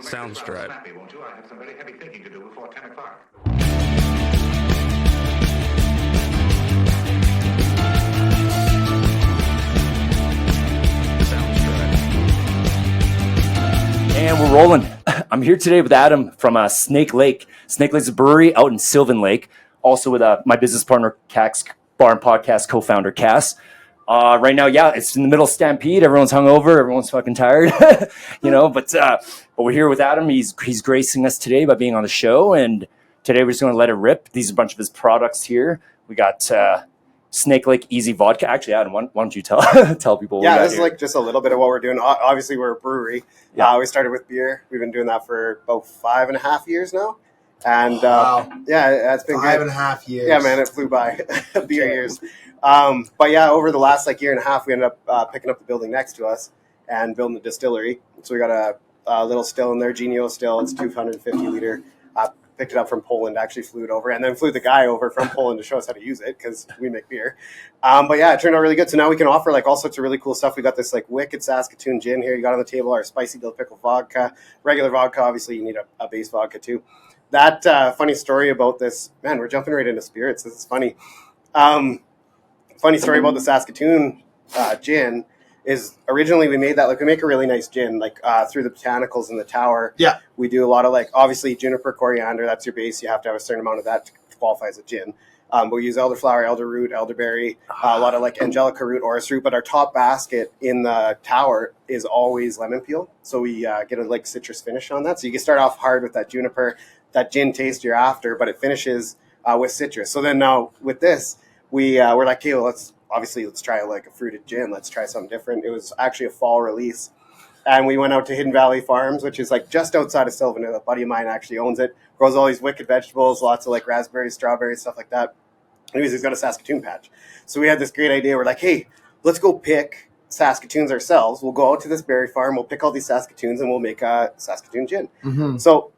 Sounds right. Snappy, won't you? I have some very heavy thinking to do before 10 o'clock. And we're rolling. I'm here today with Adam from Snake Lake. Snake Lake's a brewery out in Sylvan Lake. Also with my business partner, Kass, Bar and Podcast co-founder, Kass. Right now, it's in the middle of Stampede. Everyone's hungover. Everyone's fucking tired, but we're here with Adam. He's gracing us today by being on the show. And today we're just going to let it rip. These are a bunch of his products here. We got Snake Lake Easy Vodka. Actually, Adam, why don't you tell people? Yeah, this is like just a little bit of what we're doing. Obviously, we're a brewery. Yeah. We started with beer. We've been doing that for about 5.5 years now. And wow. It's been 5.5 years. Yeah, man, it flew by. Beer years. But yeah, over the last year and a half, we ended up picking up the building next to us and building a distillery. So we got a little still in there, Genio still. It's 250 liter. Picked it up from Poland, actually flew it over, and then flew the guy over from Poland to show us how to use it because we make beer. But yeah, it turned out really good. So now we can offer all sorts of really cool stuff. We got this wicked Saskatoon gin here. You got on the table our spicy dill pickle vodka, regular vodka. Obviously, you need a base vodka too. That funny story about this, man, we're jumping right into spirits. This is funny. Funny story about the Saskatoon gin is originally we made that, we make a really nice gin, through the botanicals in the tower. Yeah. We do a lot of obviously juniper, coriander, that's your base. You have to have a certain amount of that to qualify as a gin. But we use elderflower, elderroot, elderberry, a lot of angelica root, orris root. But our top basket in the tower is always lemon peel. So we get a citrus finish on that. So you can start off hard with that juniper, that gin taste you're after, but it finishes with citrus. So then now with this, we're like, okay, well, let's try a fruited gin. Let's try something different. It was actually a fall release. And we went out to Hidden Valley Farms, which is just outside of Sylvan. A buddy of mine actually owns it. Grows all these wicked vegetables, lots of raspberries, strawberries, stuff like that. Anyways, he's got a Saskatoon patch. So we had this great idea. We're like, hey, let's go pick Saskatoons ourselves. We'll go out to this berry farm. We'll pick all these Saskatoons and we'll make a Saskatoon gin. Mm-hmm. So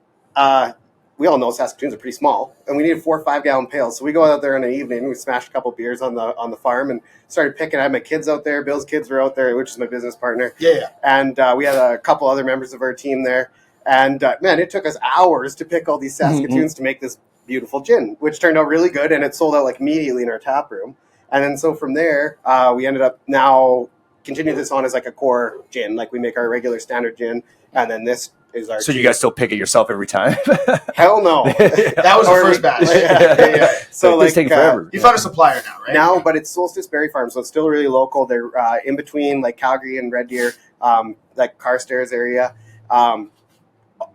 we all know Saskatoons are pretty small, and we needed 4 or 5 gallon pails. So we go out there in the evening. We smashed a couple beers on the farm and started picking. I had my kids out there. Bill's kids were out there, which is my business partner. Yeah. And we had a couple other members of our team there. And man, it took us hours to pick all these Saskatoons to make this beautiful gin, which turned out really good. And it sold out immediately in our tap room. And then so from there, we ended up now continue this on as a core gin. We make our regular standard gin, and then this is our. So you guys still pick it yourself every time? Hell no. That was the first batch. Yeah. So it's taking forever. You found a supplier now, right? Now, but it's Solstice Berry Farm, so it's still really local. They're in between Calgary and Red Deer, Carstairs area.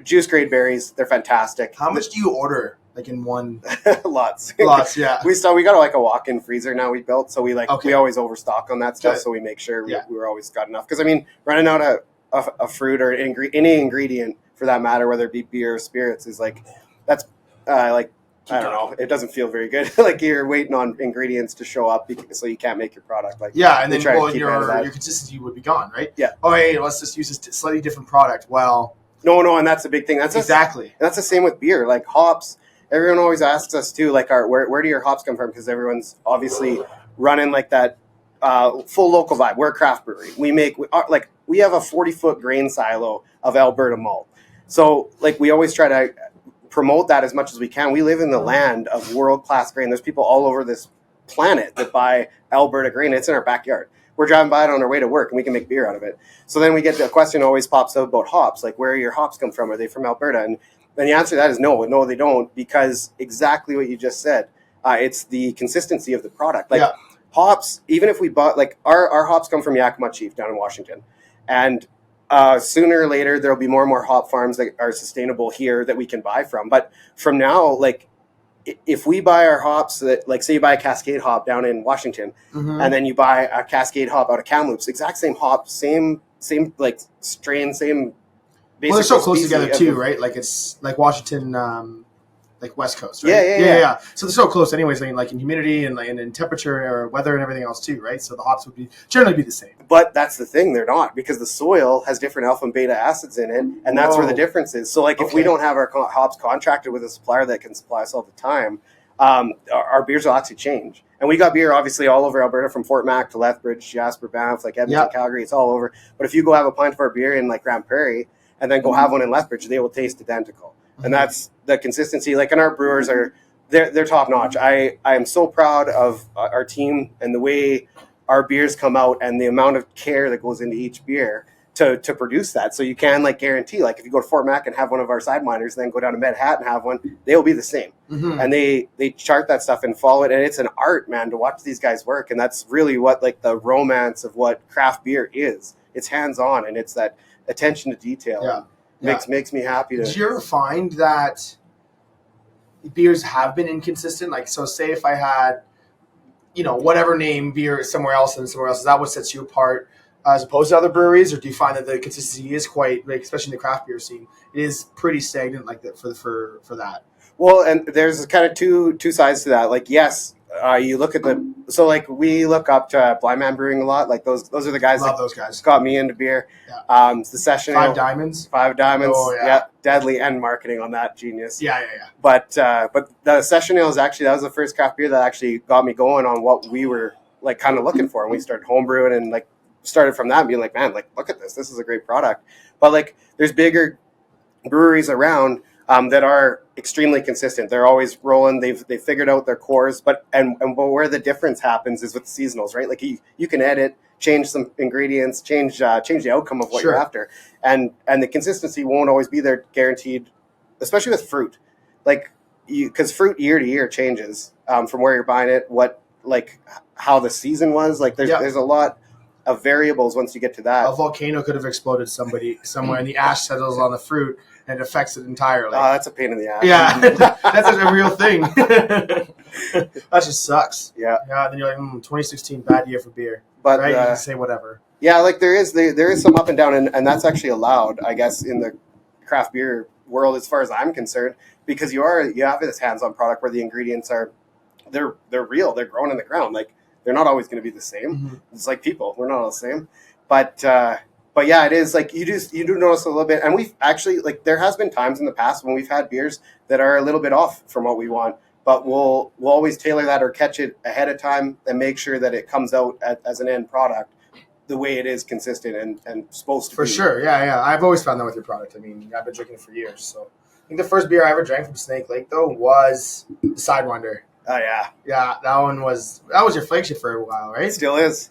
Juice grade berries, they're fantastic. How much do you order? In one? Lots, yeah. We got a walk-in freezer now we built, so we we always overstock on that stuff, so we make sure we're always got enough. Because running out of a fruit or any ingredient for that matter, whether it be beer or spirits, is that's I don't know. It doesn't feel very good. You're waiting on ingredients to show up so you can't make your product. And then your consistency would be gone, right? Yeah. Oh, hey, let's just use this slightly different product. Well, no, and that's the big thing. That's exactly. That's the same with beer. Hops. Everyone always asks us too, where do your hops come from? Because everyone's obviously running that full local vibe. We're a craft brewery. We have a 40-foot grain silo of Alberta malt. So we always try to promote that as much as we can. We live in the land of world-class grain. There's people all over this planet that buy Alberta grain. It's in our backyard. We're driving by it on our way to work, and we can make beer out of it. So then we get the question always pops up about hops. Where your hops come from? Are they from Alberta? And the answer to that is no, they don't, because exactly what you just said. It's the consistency of the product. Hops, even if we bought, our hops come from Yakima Chief down in Washington. And sooner or later, there'll be more and more hop farms that are sustainable here that we can buy from. But from now, if we buy our hops, that say you buy a Cascade hop down in Washington, and then you buy a Cascade hop out of Kamloops, exact same hop, same strain, same. Well, they're so close together too, right? It's Washington, West Coast, right? Yeah. So they're so close, anyways. In humidity and in temperature or weather and everything else too, right? So the hops would generally be the same. But that's the thing; they're not, because the soil has different alpha and beta acids in it, and that's where the difference is. So, if we don't have our hops contracted with a supplier that can supply us all the time, our beers will actually change. And we got beer obviously all over Alberta, from Fort Mac to Lethbridge, Jasper, Banff, Edmonton, Calgary. It's all over. But if you go have a pint of our beer in Grand Prairie, and then go have one in Lethbridge, they will taste identical. And that's the consistency. Like, and our brewers they're top notch. I am so proud of our team and the way our beers come out and the amount of care that goes into each beer to produce that. So you can like guarantee, like if you go to Fort Mac and have one of our sidewinders, then go down to Med Hat and have one, they'll be the same. And they chart that stuff and follow it. And it's an art, man, to watch these guys work. And that's really what like the romance of what craft beer is. It's hands-on, and it's that attention to detail. Makes me happy to. Did you ever find that beers have been inconsistent? Like, so say if I had, whatever name beer somewhere else and somewhere else, is that what sets you apart as opposed to other breweries? Or do you find that the consistency is quite, like, especially in the craft beer scene, it is pretty stagnant like that for that? Well, and there's kind of two sides to that. Like, yes, you look at we look up to Blind Man Brewing a lot. Like those are the guys. Love those guys. Got me into beer. Yeah. It's the session. Five Diamonds. Oh, yeah. Deadly and marketing on that, genius. Yeah. But the session ale that was the first craft beer that actually got me going on what we were like kind of looking for, and we started homebrewing and like started from that and being like, man, like look at this is a great product. But like there's bigger breweries around that are extremely consistent. They're always rolling. They've figured out their cores, but where the difference happens is with the seasonals, right? Like you can edit, change some ingredients, change the outcome of what you're after, and the consistency won't always be there guaranteed, especially with fruit, like because fruit year to year changes from where you're buying it, what like how the season was. Like there's a lot of variables once you get to that. A volcano could have exploded somewhere, and the ash settles on the fruit. And it affects it entirely. Oh, that's a pain in the ass. Yeah, that's a real thing. That just sucks. Yeah. Then you're like, 2016, bad year for beer. But right, you can say whatever. Yeah, like there is some up and down, and that's actually allowed, I guess, in the craft beer world as far as I'm concerned, because you have this hands-on product where the ingredients they're real, they're grown in the ground. Like they're not always going to be the same. Mm-hmm. It's like people, we're not all the same, But yeah, it is like you do notice a little bit, and we've actually like there has been times in the past when we've had beers that are a little bit off from what we want, but we'll always tailor that or catch it ahead of time and make sure that it comes out as an end product the way it is consistent and supposed to be. For sure, yeah. I've always found that with your product. I mean, I've been drinking it for years. So I think the first beer I ever drank from Snake Lake though was the Sidewinder. Oh yeah, that was your flagship for a while, right? Still is.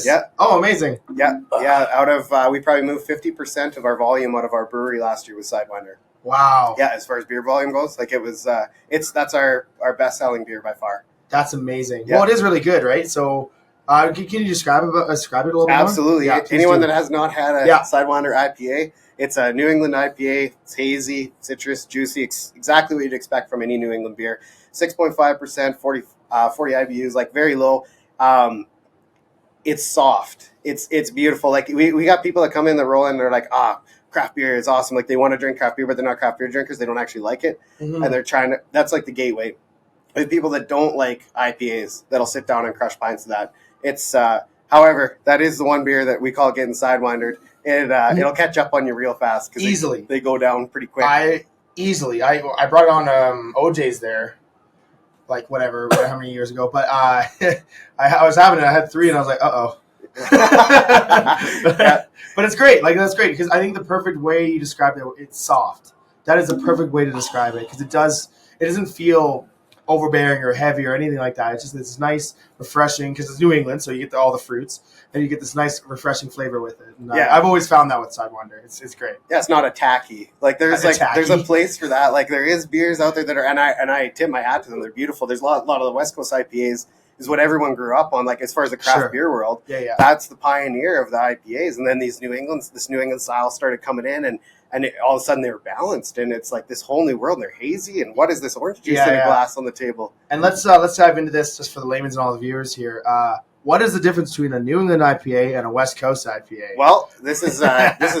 Yeah. Oh, amazing. Yeah. Out of we probably moved 50% of our volume out of our brewery last year with Sidewinder. Wow. Yeah, as far as beer volume goes, like it was, that's our best selling beer by far. That's amazing. Yeah. Well, it is really good, right? So, can you describe it a little bit more? Absolutely. Yeah, anyone that has not had a Sidewinder IPA, it's a New England IPA. It's hazy, citrus, juicy, exactly what you'd expect from any New England beer. 6.5%, 40 IBUs, like very low. It's soft. It's beautiful. Like we got people that come in that roll in and they're like, craft beer is awesome. Like they want to drink craft beer, but they're not craft beer drinkers. They don't actually like it. Mm-hmm. And they're that's like the gateway. With people that don't like IPAs, that'll sit down and crush pints of that. It's, however, that is the one beer that we call getting sidewindered. It'll catch up on you real fast. Easily. They go down pretty quick. I brought on OJ's there. Like whatever, how many years ago? But I was having it. I had 3, and I was like, uh-oh. But it's great. Like that's great because I think the perfect way you described it, it's soft. That is the perfect way to describe it because it doesn't feel overbearing or heavy or anything like that. It's nice, refreshing because it's New England, so you get all the fruits and you get this nice, refreshing flavor with it. And, I've always found that with Sidewinder. It's great. Yeah, it's not a tacky. Like there's a place for that. Like there is beers out there that are, and I tip my hat to them. They're beautiful. There's a lot of the West Coast IPAs is what everyone grew up on. Like as far as the craft beer world, that's the pioneer of the IPAs. And then this New England style started coming in and all of a sudden they were balanced, and it's like this whole new world. And they're hazy, and what is this orange juice in a glass on the table? And let's dive into this just for the layman's and all the viewers here. What is the difference between a New England IPA and a West Coast IPA? Well, this is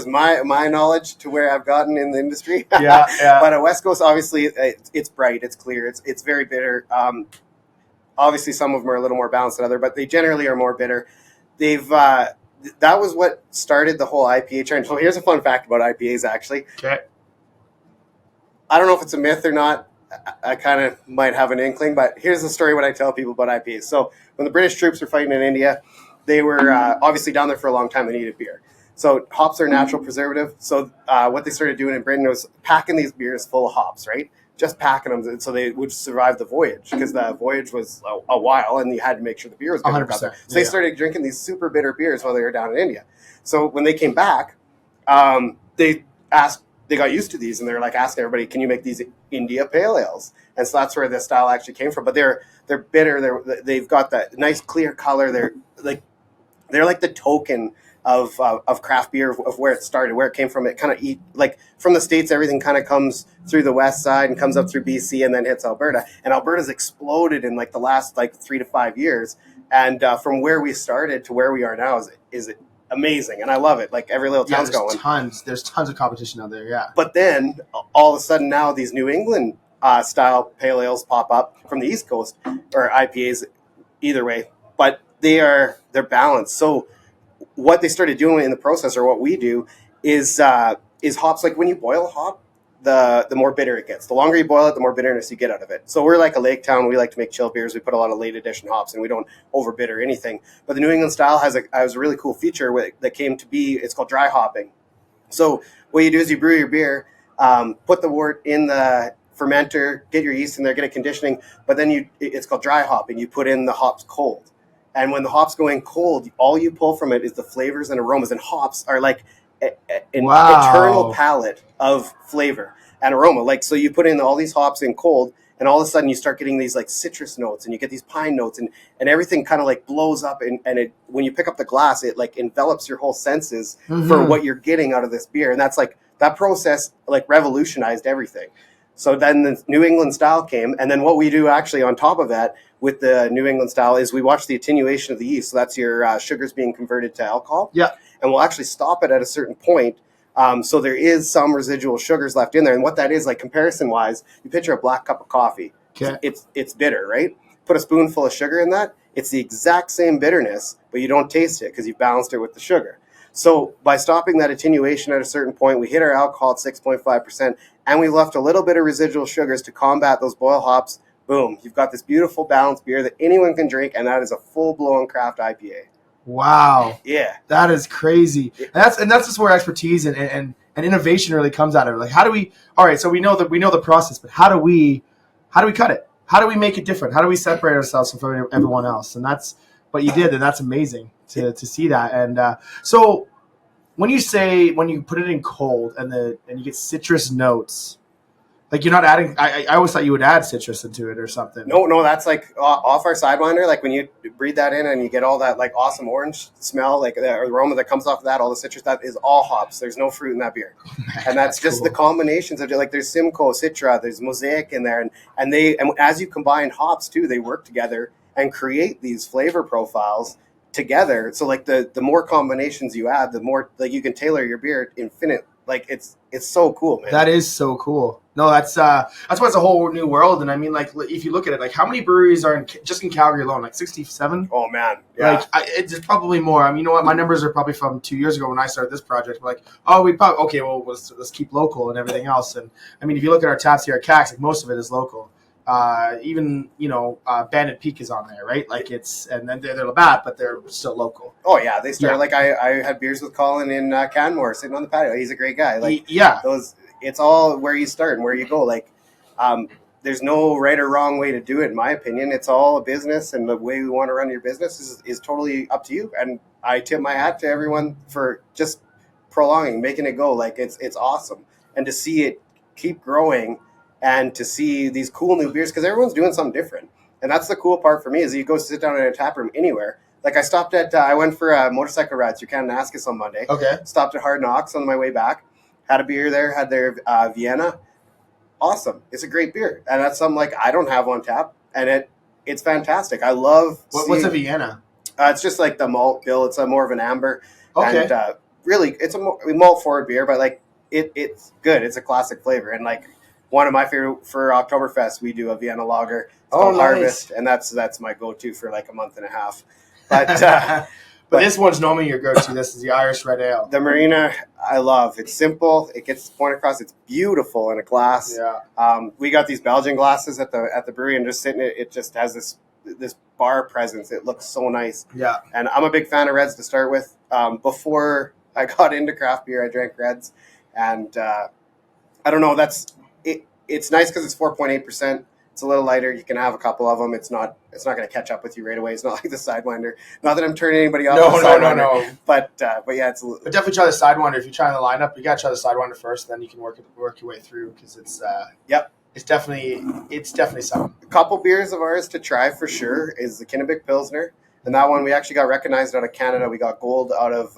my knowledge to where I've gotten in the industry. Yeah. But a West Coast, obviously, it's bright, it's clear, it's very bitter. Obviously, some of them are a little more balanced than other, but they generally are more bitter. They've that was what started the whole IPA trend. So here's a fun fact about IPAs, actually. Okay. I don't know if it's a myth or not. I kind of might have an inkling, but here's the story when I tell people about IPAs. So when the British troops were fighting in India, they were obviously down there for a long time. They needed beer. So hops are a natural preservative. So what they started doing in Britain was packing these beers full of hops, right? Just packing them so they would survive the voyage, because the voyage was a while and you had to make sure the beer was good. 100%. So they started drinking these super bitter beers while they were down in India. So when they came back, they got used to these, and they're like asking everybody, can you make these India pale ales? And so that's where the style actually came from. But they're bitter. They've got that nice clear color. They're like the token of craft beer, of where it started, where it came from. It kind of like from the States, everything kind of comes through the west side and comes up through BC and then hits Alberta. And Alberta's exploded in like the last 3 to 5 years. And from where we started to where we are now is amazing. And I love it. Like every little town's going. There's tons of competition out there. Yeah. But then all of a sudden now these New England style pale ales pop up from the East Coast, or IPAs, either way. But they're balanced. So what they started doing in the process, or what we do, is hops. Like when you boil a hop, the more bitter it gets. The longer you boil it, the more bitterness you get out of it. So we're like a lake town. We like to make chill beers. We put a lot of late edition hops, and we don't over bitter anything. But the New England style has a really cool feature that came to be. It's called dry hopping. So what you do is you brew your beer, put the wort in the fermenter, get your yeast in there, get it conditioning. But then it's called dry hopping. You put in the hops cold. And when the hop's going cold, all you pull from it is the flavors and aromas. And hops are like an eternal palette of flavor and aroma. Like, so you put in all these hops in cold, and all of a sudden you start getting these like citrus notes, and you get these pine notes, and everything kind of like blows up. And when you pick up the glass, it like envelops your whole senses for what you're getting out of this beer. And that's like, that process like revolutionized everything. So then the New England style came, and then what we do actually on top of that with the New England style is we watch the attenuation of the yeast. So that's your sugars being converted to alcohol. Yeah. And we'll actually stop it at a certain point. So there is some residual sugars left in there. And what that is, like comparison-wise, you picture a black cup of coffee. Okay. It's bitter, right? Put a spoonful of sugar in that. It's the exact same bitterness, but you don't taste it because you've balanced it with the sugar. So by stopping that attenuation at a certain point, we hit our alcohol at 6.5%, and we left a little bit of residual sugars to combat those boil hops. Boom, you've got this beautiful balanced beer that anyone can drink, and that is a full-blown craft IPA. Wow. Yeah. That is crazy. And that's just where expertise and innovation really comes out of it. Like, how do we, all right, so we know the process, but how do we cut it? How do we make it different? How do we separate ourselves from everyone else? And that's what you did, and that's amazing to see that. And so when you put it in cold and you get citrus notes, like you're not adding, I always thought you would add citrus into it or something. No, that's like off our Sidewinder. Like when you breathe that in and you get all that like awesome orange smell, like the aroma that comes off of that, all the citrus, that is all hops. There's no fruit in that beer. And that's just cool. The combinations of, like, there's Simcoe, Citra, there's Mosaic in there. And as you combine hops too, they work together and create these flavor profiles together. So like the more combinations you add, the more like you can tailor your beer infinite. Like it's so cool, man. That is so cool. No, that's why it's a whole new world. And I mean, like, if you look at it, like, how many breweries are just in Calgary alone? Like 67? Oh man, yeah. Like it's probably more. I mean, you know what? My numbers are probably from 2 years ago when I started this project. We're like, let's keep local and everything else. And I mean, if you look at our taps here at CAX, like most of it is local. Even Bandit Peak is on there, right? Like and then they're Labatt, but they're still local. Oh yeah, they started. Yeah. Like I had beers with Colin in Canmore, sitting on the patio. He's a great guy. Like it's all where you start and where you go. Like there's no right or wrong way to do it, in my opinion. It's all a business, and the way we want to run your business is totally up to you. And I tip my hat to everyone for just prolonging, making it go. Like it's awesome, and to see it keep growing. And to see these cool new beers, because everyone's doing something different. And that's the cool part for me, is you go sit down in a tap room anywhere. Like I went for a motorcycle ride through Kananaskis on Monday. Okay. Stopped at Hard Knocks on my way back. Had a beer there, had their Vienna. Awesome. It's a great beer. And that's something like I don't have on tap. And it's fantastic. I love What's a Vienna? It's just like the malt bill. It's more of an amber. Okay. And really, it's a malt forward beer, but like it's good. It's a classic flavor. And like, one of my favorite for Oktoberfest, we do a Vienna lager. It's called Harvest, and that's my go-to for like a month and a half. But but this one's normally your go-to. This is the Irish Red Ale. The Marina, I love. It's simple. It gets the point across. It's beautiful in a glass. Yeah. We got these Belgian glasses at the brewery, and just sitting it just has this bar presence. It looks so nice. Yeah. And I'm a big fan of reds to start with. Before I got into craft beer. I drank Reds, and I don't know. That's it. It's nice because it's 4.8%. It's a little lighter. You can have a couple of them. It's not going to catch up with you right away. It's not like the Sidewinder. Not that I'm turning anybody off. No. But yeah, it's. But definitely try the Sidewinder. If you try in the lineup, you got to try the Sidewinder first. Then you can work your way through because it's. Yep. It's definitely something. A couple beers of ours to try for sure is the Kinnebik Pilsner. And that one, we actually got recognized out of Canada. We got gold out of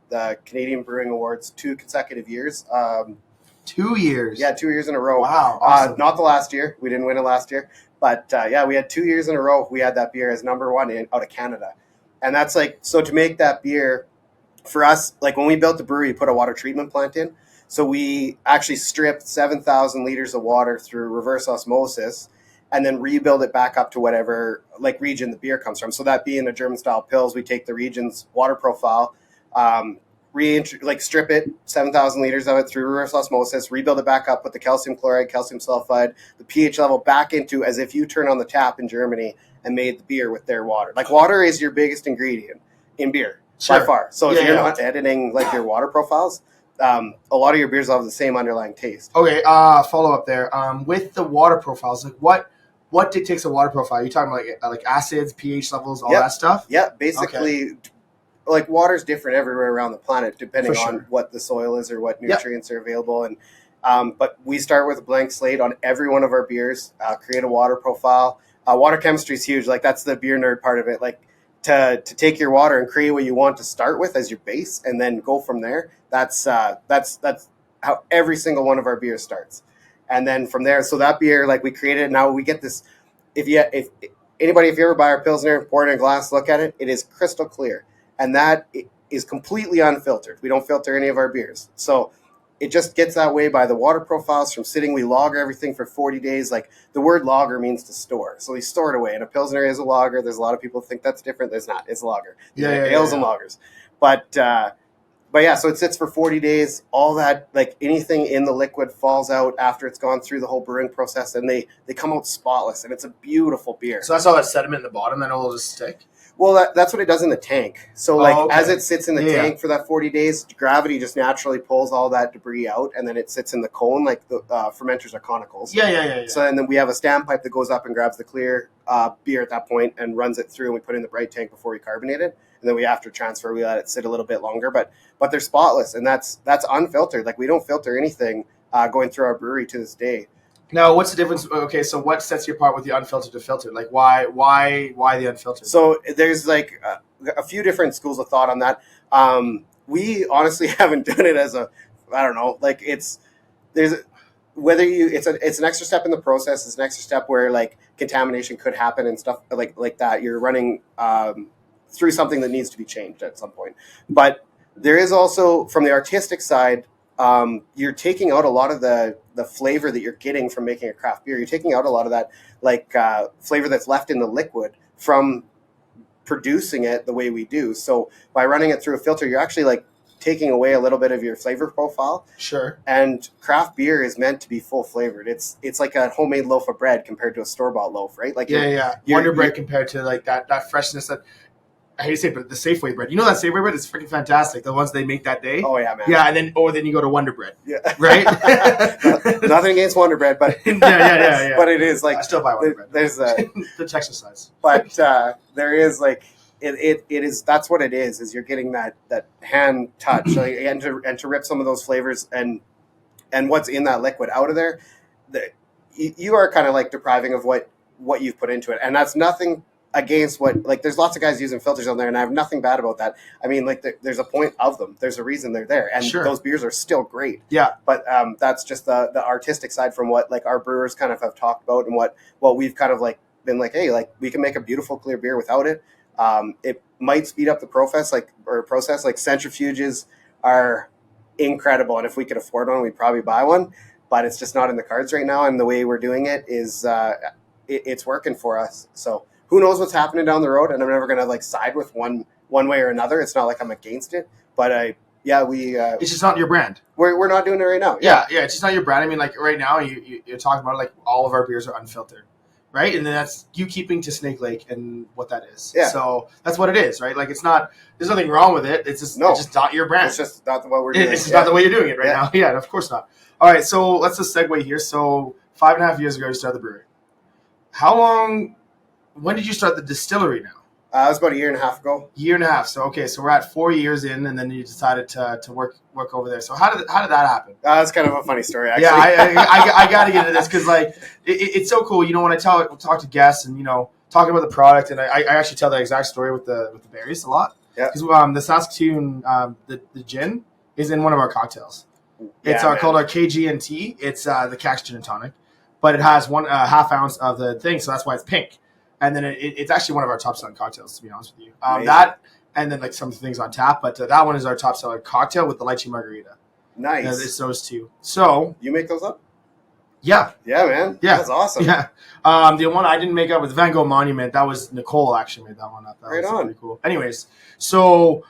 the Canadian Brewing Awards 2 consecutive years. 2 years? Yeah, 2 years in a row. Wow. Awesome. Not the last year. We didn't win it last year. But yeah, we had 2 years in a row. We had that beer as number 1 out of Canada. And that's like, so to make that beer, for us, like when we built the brewery, we put a water treatment plant in. So we actually stripped 7,000 liters of water through reverse osmosis and then rebuild it back up to whatever like region the beer comes from. So that being a German style pils, we take the region's water profile, strip it, 7,000 liters of it through reverse osmosis, rebuild it back up with the calcium chloride, calcium sulfide, the pH level back into as if you turn on the tap in Germany and made the beer with their water. Like water is your biggest ingredient in beer by far. So if you're not editing like your water profiles, a lot of your beers will have the same underlying taste. Okay, follow up there. With the water profiles, like what dictates a water profile? Are you talking about like acids, pH levels, all that stuff? Yeah, basically, like water's different everywhere around the planet depending on what the soil is or what nutrients are available. And but we start with a blank slate on every one of our beers. Create a water profile. Water chemistry is huge. Like that's the beer nerd part of it. Like to take your water and create what you want to start with as your base, and then go from there. That's how every single one of our beers starts. And then from there, so that beer, like we created, now we get this. If you ever buy our Pilsner, pour it in a glass, look at it, it is crystal clear, and that is completely unfiltered. We don't filter any of our beers, so it just gets that way by the water profiles from sitting. We lager everything for 40 days. Like the word lager means to store, so we store it away. And a Pilsner is a lager. There's a lot of people think that's different. There's not. It's a lager. Ales and lagers, But yeah, so it sits for 40 days. All that, like anything in the liquid falls out after it's gone through the whole brewing process, and they come out spotless, and it's a beautiful beer. So that's all that sediment in the bottom, then it'll just stick? Well, that's what it does in the tank. So as it sits in the tank for that 40 days, gravity just naturally pulls all that debris out, and then it sits in the cone, like the fermenters are conicals. Yeah. So and then we have a standpipe that goes up and grabs the clear beer at that point and runs it through, and we put it in the bright tank before we carbonate it. And then after transfer, we let it sit a little bit longer, but they're spotless, and that's unfiltered. Like we don't filter anything going through our brewery to this day. Now, what's the difference? Okay, so what sets you apart with the unfiltered to filtered? Like why the unfiltered? So there's like a few different schools of thought on that. We honestly haven't done it as it's an extra step in the process. It's an extra step where like contamination could happen and stuff like that. You're running through something that needs to be changed at some point. But there is also, from the artistic side, you're taking out a lot of the flavor that you're getting from making a craft beer. You're taking out a lot of that flavor that's left in the liquid from producing it the way we do. So by running it through a filter, you're actually like taking away a little bit of your flavor profile. Sure. And craft beer is meant to be full flavored. It's like a homemade loaf of bread compared to a store-bought loaf, right? Like Wonder Bread compared to like that freshness that, I hate to say it, but the Safeway bread. You know that Safeway bread is freaking fantastic. The ones they make that day. Oh yeah, man. Yeah, and then you go to Wonder Bread. Yeah. Right. Nothing against Wonder Bread, but yeah. But it is like I still buy Wonder Bread. There's the Texas size. But there is like it is. That's what it is you're getting that hand touch, like, and to rip some of those flavors and what's in that liquid out of there. You are kind of like depriving of what you've put into it, and that's nothing against what, like, there's lots of guys using filters on there, and I have nothing bad about that. I mean, like, there's a point of them. There's a reason they're there, and those beers are still great. Yeah. But that's just the artistic side from what, like, our brewers kind of have talked about, and what we've kind of, like, been like, hey, like, we can make a beautiful, clear beer without it. It might speed up the process. Like, centrifuges are incredible, and if we could afford one, we'd probably buy one, but it's just not in the cards right now, and the way we're doing it is it's working for us. So who knows what's happening down the road, and I'm never going to like side with one way or another. It's not like I'm against it, but it's just not your brand. We're not doing it right now. Yeah, it's just not your brand. I mean, like right now, you're talking about it, like all of our beers are unfiltered, right? And then that's you keeping to Snake Lake and what that is. Yeah. So that's what it is, right? Like it's not. There's nothing wrong with it. It's just not your brand. It's just not what we're doing. It's just not the way you're doing it right now. Yeah, of course not. All right, so let's just segue here. So 5.5 years ago, you started the brewery. How long? When did you start the distillery now? It was about a year and a half ago. Year and a half. So okay, so we're at 4 years in, and then you decided to work over there. So how did that happen? That's kind of a funny story, actually. Yeah, I got to get into this because like it's so cool. You know, when I talk to guests and talking about the product, and I actually tell that exact story with the berries a lot. Yeah. Because the Saskatoon the gin is in one of our cocktails. It's called our KG&T. It's the Kass Gin and Tonic, but it has one half ounce of the thing, so that's why it's pink. And then it's actually one of our top selling cocktails, to be honest with you. That and then like some things on tap, but that one is our top seller cocktail with the lychee margarita. Nice. It's those two. So you make those up? Yeah. Yeah, man. Yeah. That's awesome. Yeah. The one I didn't make up with Van Gogh Monument. That was Nicole actually made that one up. That right was on. Pretty cool. Anyways, so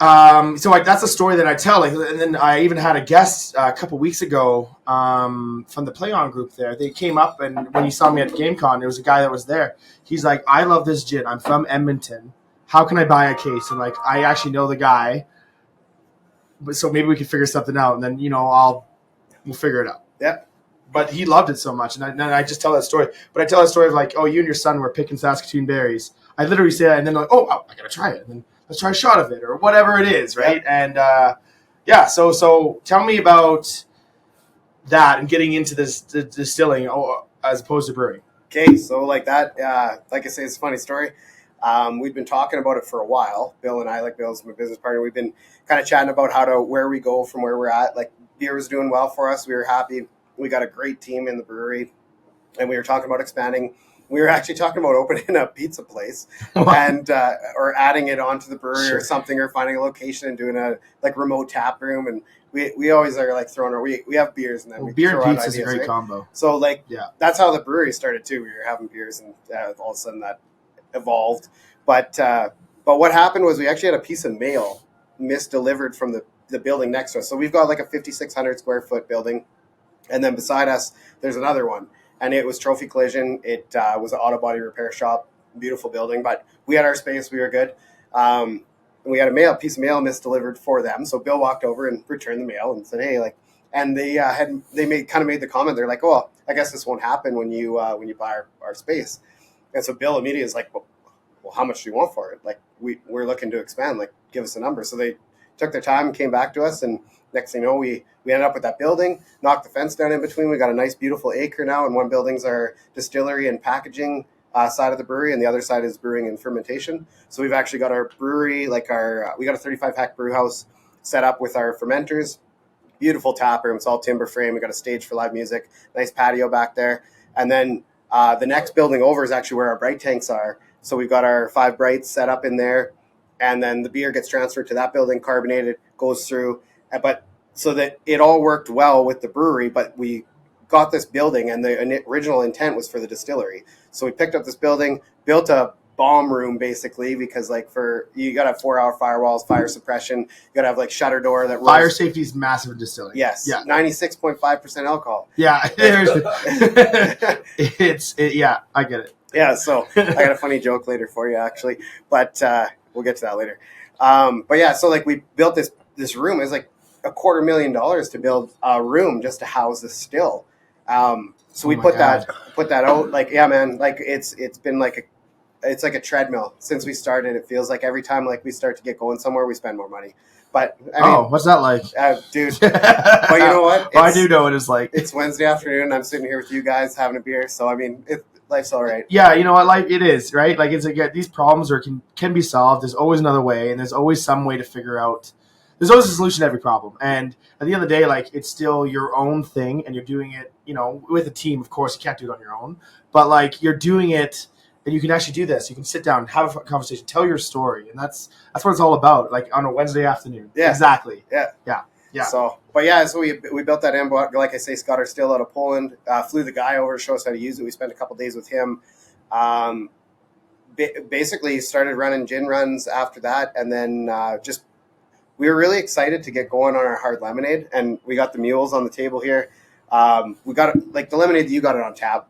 like that's a story that I tell. Like, and then I even had a guest a couple weeks ago from the Play On group there. They came up, and when you saw me at GameCon, there was a guy that was there. He's like, "I love this gin. I'm from Edmonton. How can I buy a case?" And like, I actually know the guy, but so maybe we can figure something out. And then we'll figure it out. Yeah. But he loved it so much, and I just tell that story. But I tell that story of like, oh, you and your son were picking Saskatoon berries. I literally say that, and then like, oh, I gotta try it. And then let's try a shot of it or whatever it is, right? Yeah. And so tell me about that and getting into this distilling as opposed to brewing. Okay, so like that, like I say, it's a funny story. We've been talking about it for a while. Bill and I, like Bill's my business partner, we've been kind of chatting about where we go from where we're at. Like beer was doing well for us. We were happy. We got a great team in the brewery, and we were talking about expanding. We were actually talking about opening a pizza place and or adding it onto the brewery or something, or finding a location and doing a like remote tap room. And we always are like throwing we have beers, and then beer and pizza is a great combo. So like that's how the brewery started too. We were having beers, and all of a sudden that evolved. But what happened was we actually had a piece of mail misdelivered from the building next to us. So we've got like a 5,600 square foot building, and then beside us there's another one. And it was Trophy Collision. It was an auto body repair shop, beautiful building. But we had our space. We were good. And we had a piece of mail misdelivered for them. So Bill walked over and returned the mail and said, "Hey, like," and they made the comment. They're like, "Oh, I guess this won't happen when you buy our space." And so Bill immediately is like, "Well, how much do you want for it? Like, we're looking to expand. Like, give us a number." So they took their time and came back to us, and next thing you know, we ended up with that building, knocked the fence down in between. We got a nice, beautiful acre now, and one building's our distillery and packaging side of the brewery, and the other side is brewing and fermentation. So we've actually got our brewery, like we got a 35-hack brew house set up with our fermenters, beautiful tap room. It's all timber frame. We got a stage for live music, nice patio back there. And then the next building over is actually where our bright tanks are. So we've got our 5 brights set up in there, and then the beer gets transferred to that building, carbonated, goes through. But so that it all worked well with the brewery, but we got this building, and the original intent was for the distillery. So we picked up this building, built a bomb room basically, because like you gotta have 4-hour firewalls, fire suppression, you gotta have like shutter door that fire safety is massive in distilling. Yes. Yeah. 96.5% alcohol. Yeah. I get it. Yeah, so I got a funny joke later for you actually, but we'll get to that later. But yeah, so like we built this room. It was like $250,000 to build a room just to house the still. So we put that out. Like, yeah, man, like it's been like it's like a treadmill since we started. It feels like every time like we start to get going somewhere, we spend more money. But I mean, what's that like, dude? But you know what? I do know what it's like. It's Wednesday afternoon. I'm sitting here with you guys having a beer. So I mean, life's all right. Yeah, you know what? Like it is, right? Like it's like these problems can be solved. There's always another way, and there's always some way to figure out. There's always a solution to every problem. And at the end of the day, like it's still your own thing, and you're doing it, with a team. Of course, you can't do it on your own, but like you're doing it, and you can actually do this. You can sit down, have a conversation, tell your story, and that's what it's all about. Like on a Wednesday afternoon. Yeah, exactly. Yeah. So we built that in. Like I say, got our still out of Poland. Flew the guy over to show us how to use it. We spent a couple days with him. Basically started running gin runs after that, and then we were really excited to get going on our hard lemonade, and we got the mules on the table here. We got like the lemonade that you got it on tap.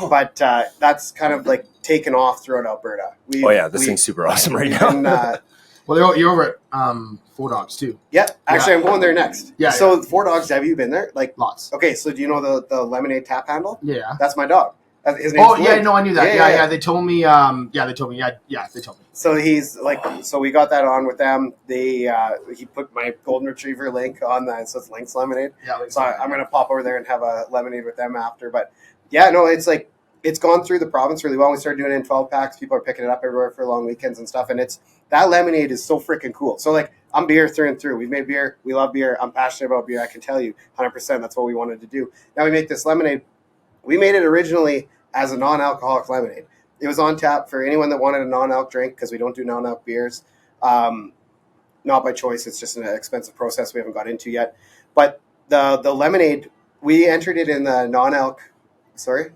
but that's kind of like taken off throughout Alberta. This thing's super awesome right now. Well, you're over at Four Dogs too. Yeah, actually, I'm going there next. Yeah. So Four Dogs, have you been there? Like lots. Okay, so do you know the lemonade tap handle? Yeah. That's my dog. His name's Link. No, I knew that. Yeah. They told me. They told me. So he's like, so we got that on with them. He put my golden retriever Link on that, so it's Link's lemonade. Yeah. So I'm gonna pop over there and have a lemonade with them after. But yeah, no, it's like it's gone through the province really well. We started doing it in 12 packs. People are picking it up everywhere for long weekends and stuff. And that lemonade is so freaking cool. So like, I'm beer through and through. We've made beer. We love beer. I'm passionate about beer. I can tell you 100%. That's what we wanted to do. Now we make this lemonade. We made it originally as a non-alcoholic lemonade. It was on tap for anyone that wanted a non-alc drink because we don't do non-alc beers. Not by choice. It's just an expensive process we haven't got into yet. But the lemonade, we entered it in the non-alc. Sorry?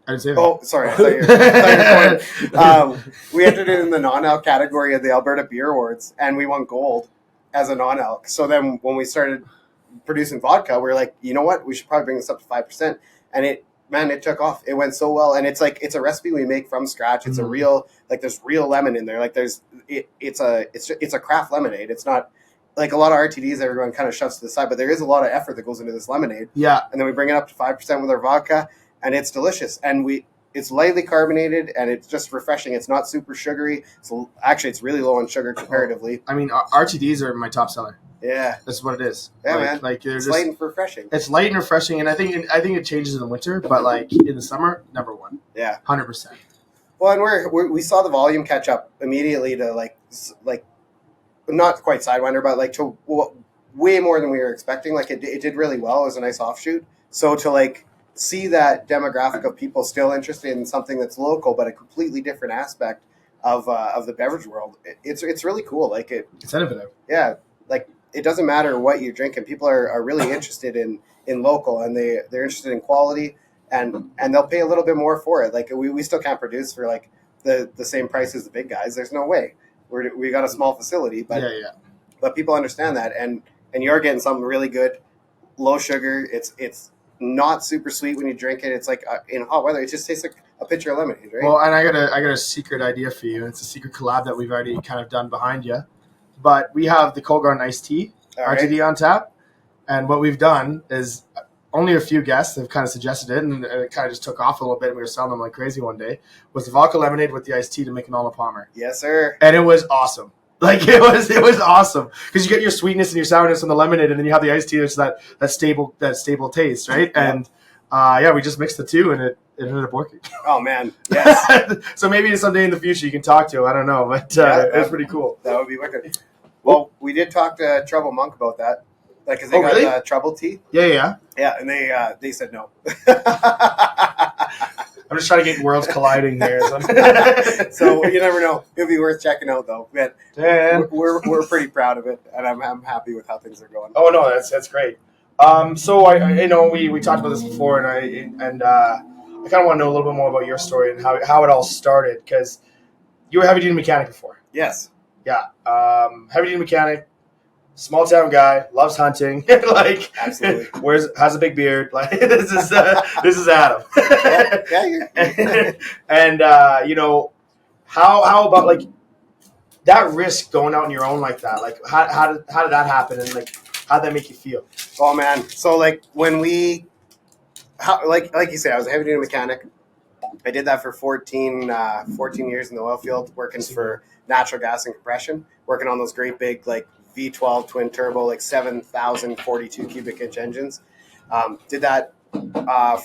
I didn't say that. Oh, sorry. I thought you were we entered it in the non-alc category of the Alberta Beer Awards, and we won gold as a non-alc. So then when we started producing vodka, we were like, you know what? We should probably bring this up to 5%. And it took off. It went so well. And it's a recipe we make from scratch. It's a real, like there's real lemon in there. Like it's a craft lemonade. It's not like a lot of RTDs everyone kind of shoves to the side, but there is a lot of effort that goes into this lemonade. Yeah. And then we bring it up to 5% with our vodka. And it's delicious, and it's lightly carbonated, and it's just refreshing. It's not super sugary. So actually, it's really low on sugar comparatively. I mean, RTDs are my top seller. Yeah, that's what it is. Yeah, man. Like it's light and refreshing. It's light and refreshing, and I think it changes in the winter, but like in the summer, number one. Yeah, 100%. Well, and we saw the volume catch up immediately to like not quite Sidewinder, but like to way more than we were expecting. Like it did really well. It was a nice offshoot. So to like see that demographic of people still interested in something that's local but a completely different aspect of the beverage world, it's really cool. Like it's innovative. Yeah, like it doesn't matter what you're drinking. People are really interested in local, and they're interested in quality, and they'll pay a little bit more for it. Like we still can't produce for like the same price as the big guys. There's no way. We got a small facility, but but people understand that, and you're getting something really good, low sugar. It's not super sweet when you drink it. It's like in hot weather, it just tastes like a pitcher of lemonade, right? Well, and I got a secret idea for you. It's a secret collab that we've already kind of done behind you. But we have the Cold Garden Iced Tea RTD on tap, and what we've done is only a few guests have kind of suggested it, and it kind of just took off a little bit, and we were selling them like crazy one day, was the vodka lemonade with the iced tea to make an Arnold Palmer. Yes, sir. And it was awesome. Like it was awesome because you get your sweetness and your sourness on the lemonade, and then you have the iced tea, which is that stable taste, right? And we just mixed the two, and it ended up working. Oh man, yes. So maybe someday in the future you can talk to him. I don't know, but it was pretty cool. That would be wicked. Well, we did talk to Trouble Monk about that, like because they got really? Trouble Tea. Yeah, and they said no. I'm just trying to get worlds colliding here. So you never know. It'll be worth checking out, though. We're pretty proud of it, and I'm happy with how things are going. Oh no, that's great. So I know we talked about this before, and I kind of want to know a little bit more about your story and how it all started, because you were a heavy duty mechanic before. Yes. Yeah. Heavy duty mechanic. Small town guy, loves hunting. Like, absolutely, has a big beard. Like, this is Adam. And how about like that risk going out on your own like that? Like, how did that happen, and like how did that make you feel? Oh man, so like when like you say, I was a heavy duty mechanic. I did that for 14 years in the oil field, working for natural gas and compression, working on those great big like V12 twin turbo, like 7,042 cubic inch engines. Did that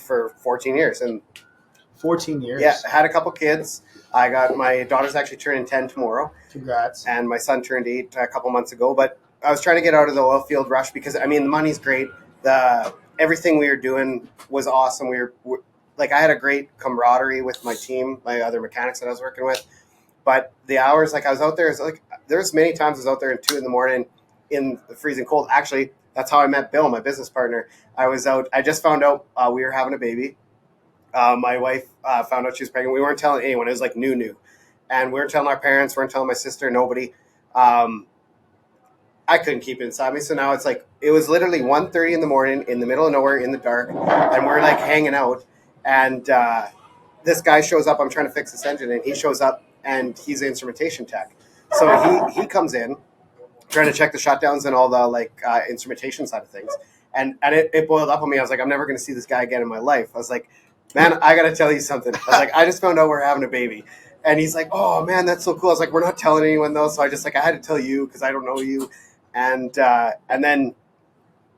for 14 years. And 14 years? Yeah, had a couple kids. I got my daughter's actually turning 10 tomorrow. Congrats. And my son turned 8 a couple months ago. But I was trying to get out of the oil field rush because, I mean, the money's great. Everything we were doing was awesome. I had a great camaraderie with my team, my other mechanics that I was working with. But the hours, like I was out there, there's many times I was out there at 2 a.m. in the freezing cold. Actually, that's how I met Bill, my business partner. I was out. I just found out we were having a baby. My wife found out she was pregnant. We weren't telling anyone. It was like new. And we weren't telling our parents. We weren't telling my sister, nobody. I couldn't keep it inside me. So now it's like, it was literally 1:30 in the morning in the middle of nowhere in the dark. And we're like hanging out. And this guy shows up. I'm trying to fix this engine, and he shows up, and he's an instrumentation tech. So he comes in, trying to check the shutdowns and all the instrumentation side of things. And it boiled up on me. I was like, I'm never going to see this guy again in my life. I was like, man, I got to tell you something. I was like, I just found out we're having a baby. And he's like, oh man, that's so cool. I was like, we're not telling anyone though. So I had to tell you because I don't know you. And then